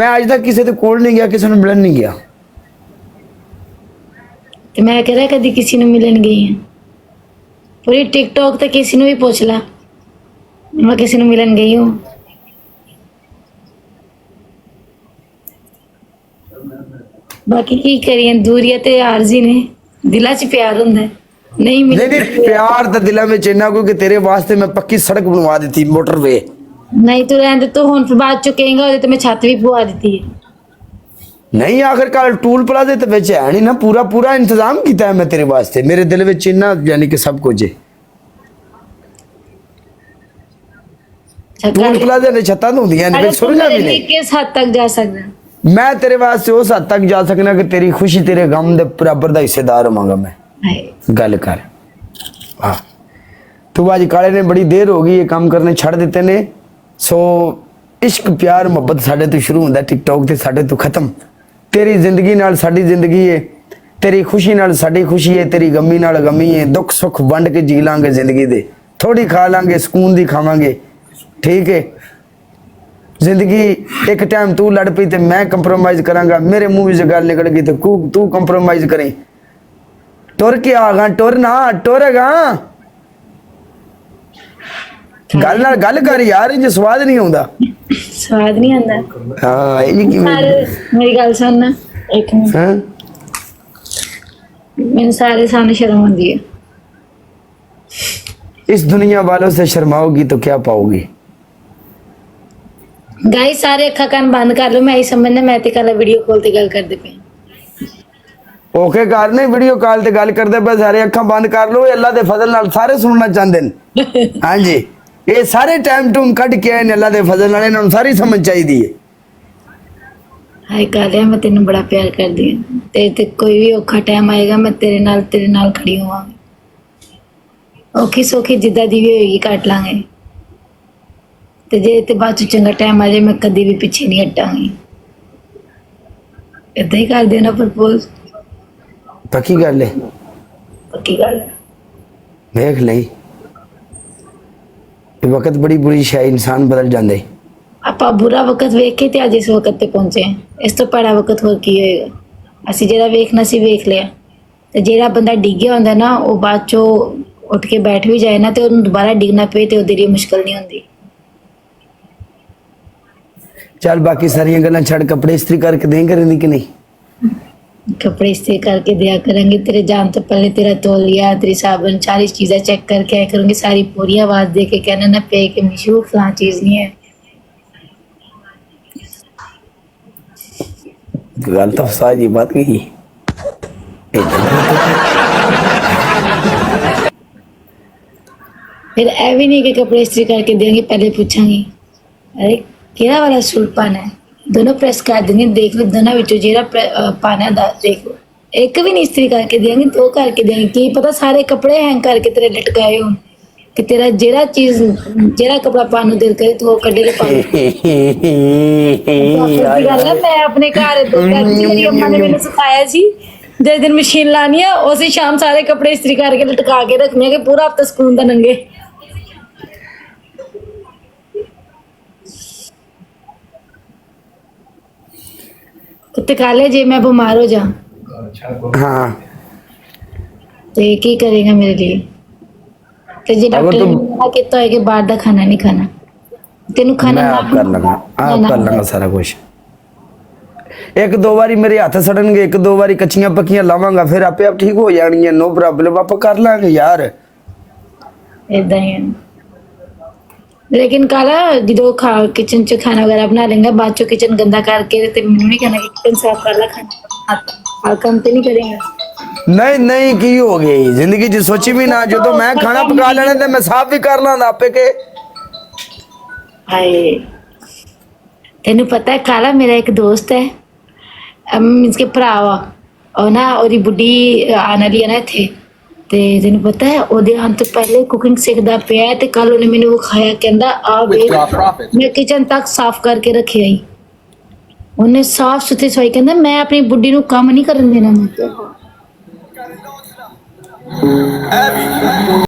मैं अज तक किसी के कोल नहीं गया, किसी को मिलन नहीं गया। तो मैं कह रहा कभी किसी ने मिलन गई है पूरी टिकटॉक तो किसी ने भी पूछ ला, मैं किसी ने मिलन गई हूँ। बाकी की करिए दूरिया ते आरजी ने दिला च प्यार हुंदा है नहीं मिले नहीं प्यार तो दिलों में इन्ना क्योंकि तेरे वास्ते मैं पक्की सड़क बनवा दी मोटरवे। नहीं तो रहने तो हुन फिर बाद चो कहेंगा तो मैं छत भी पवा दी है। नहीं आखिरकार टूल प्लाजे तो बिच है नहीं ना, पूरा पूरा इंतजाम किया है मैं तेरे वास्ते, मेरे दिल में इन्ना यानी कि सब कुछ है। टूल प्लाजे ने छत्तां तो होंदियां ने, सुरजा भी नहीं। किस हद तक जा सकदा मैं तेरे वास्ते उस हद तक जा सकना कि तेरी खुशी तेरे गम दे बराबर दा हिस्सेदार होवांगा मैं। गल कर हाँ तू आज काले ने बड़ी देर हो गई ये काम करने छड़ दिते ने। सो इश्क प्यार मोहब्बत साडे तो शुरू होंदा टिकटॉक ते साडे तो खत्म। तेरी जिंदगी नाल साडी जिंदगी है, तेरी खुशी नाल साडी खुशी है, तेरी गमी नाल गमी है। दुख सुख वंड के जी लांगे जिंदगी दे, थोड़ी खा लांगे सुकून दी खावांगे, ठीक है। जिंदगी एक टाइम तू लड़ पई ते मैं कंप्रोमाइज करांगा, मेरे मुंह से गल निकल गई तो तू कंप्रोमाइज करें। टुर के आगा टुर ना टुरेगा गल नाल गल कर यार, ये स्वाद नहीं आउंदा। स्वाद नहीं आंदा हां ये की मेरी गल सुन ना एक मिनट। हां मैंने सारे सामने शर्म आंदी है। इस दुनिया वालों से शर्माओगी तो क्या पाओगी। गाइस सारे अखा कान बंद कर लो, मैं ही समझना मैं ते कल वीडियो कॉल ते गल करदे पे। ओके कर नहीं वीडियो कॉल ते गल करदे पे, सारे अखा बंद कर लो, अल्लाह दे फजल नाल सारे सुनना चाहते हैं। हां जी ये सारे टाइम टूम कट के आए ने अल्लाह दे फजल नाल, इन्हां नूं सारी समझ चाहिदी है। हाय कालिया मैं तेनू बड़ा प्यार करदी हां, तेरे ते कोई भी औखा टाइम आएगा मैं तेरे नाल खड़ी होवांगी। औखी सौखी जिद्दां दी भी होएगी कट लांगे ते जे ते बाद चंगा टाइम आ जाए मैं कदी भी पीछे नहीं हटांगी। इदां ही कर देना प्रपोज। पक्की गल है, पक्की गल है। देख लई वक्त बड़ी बुरी शय, इंसान बदल जाता है। ਆਪਾਂ बुरा वक्त वेख के ते अज इस वक्त ते पहुंचे हैं, इस तो भैड़ा वक्त होर की होएगा। ਅਸੀਂ ਜਿਹੜਾ ਵੇਖਣਾ ਸੀ ਵੇਖ ਲਿਆ ਤੇ ਜਿਹੜਾ ਬੰਦਾ ਡਿੱਗਿਆ ਹੁੰਦਾ ਨਾ ਉਹ ਬਾਅਦ ਚੋਂ ਉੱਠ ਕੇ ਬੈਠ ਵੀ ਜਾਏ ਨਾ ਤੇ ਉਹਨੂੰ ਦੁਬਾਰਾ ਡਿੱਗਣਾ ਪਏ ਤੇ ਉਹਦੇ ਲਈ ਮੁਸ਼ਕਲ ਨਹੀਂ ਹੁੰਦੀ। चल बाकी सारियां गल्लां छड़, कपड़े इस्त्री करके दें करेंदी कि नहीं। कपड़े इस्त्री करके दिया करेंगे, तेरे जान तो पहले तेरा तौलिया तेरी साबुन सारी चीजें चेक करके आया करूंगी, सारी पूरी आवाज दे के कहना ना पे कि मिशू फलां चीज नहीं है। गल तो सारी बात कही। फिर ऐ भी नहीं कि कपड़े इस्त्री करके देंगे, पहले पूछांगी अरे केड़ा वाला सूट पाना है, दोनों प्रेस कर देंगे, देख लो दोनों विचों जेड़ा पाना है देख लो। एक भी नहीं इस्त्री करके देंगे, दो करके देंगे, की पता सारे कपड़े हैंग करके तेरे लटकाए हो कि तेरा जेड़ा चीज जेड़ा कपड़ा पाने दिल करे तो वो कड्डे के पा। मैं अपने घर मेरी अम्मा ने मैंने सिखाया सी जिस दिन मशीन लानी है उसी शाम सारे कपड़े इस्त्री करके लटका के रखने के पूरा हफ्ता सुकून दा नंगे। कुत्ते काले जे मैं बीमार हो जा हाँ तो की करेगा मेरे लिए। ते जे डॉक्टर ने मना किया है कि बाहर का खाना नहीं खाना, तेनू खाना मैं आप कर लगा, आप कर लगा सारा कुछ। एक दो बारी मेरे हाथ सड़नगे, एक दो बारी कच्चियां पक्कियां लावांगा, फिर आपे आप ठीक हो जाएंगे, नो प्रॉब्लम, आप कर लांगे यार। इदा ही है। लेकिन काला जो खा किचन च खाना वगैरह बना लेंगे, बाद चो किचन गंदा करके ते मैनू नहीं कहना कि किचन साफ कर ला, खाना हर काम तो नहीं करेंगे। नहीं नहीं की हो गई जिंदगी च सोची भी ना, जो तो मैं खाना पका लेना ते मैं साफ भी कर लांदा आपे के। हाय तेनू पता है काला मेरा एक दोस्त है, मींस के भरा वा और ना ओदी बुड्ढी आने वाली है ना इत्थे, ते तेनू पता है ओदे आने तो पहले कुकिंग सीखदा पिया ते कल उन्हें मैनू खाया, कहंदा आ वेख मैं किचन तक साफ करके रखी आई, उन्हें साफ सुथरी सफाई, कहंदा मैं अपनी बुड्ढी नू काम नहीं करन देना। मैं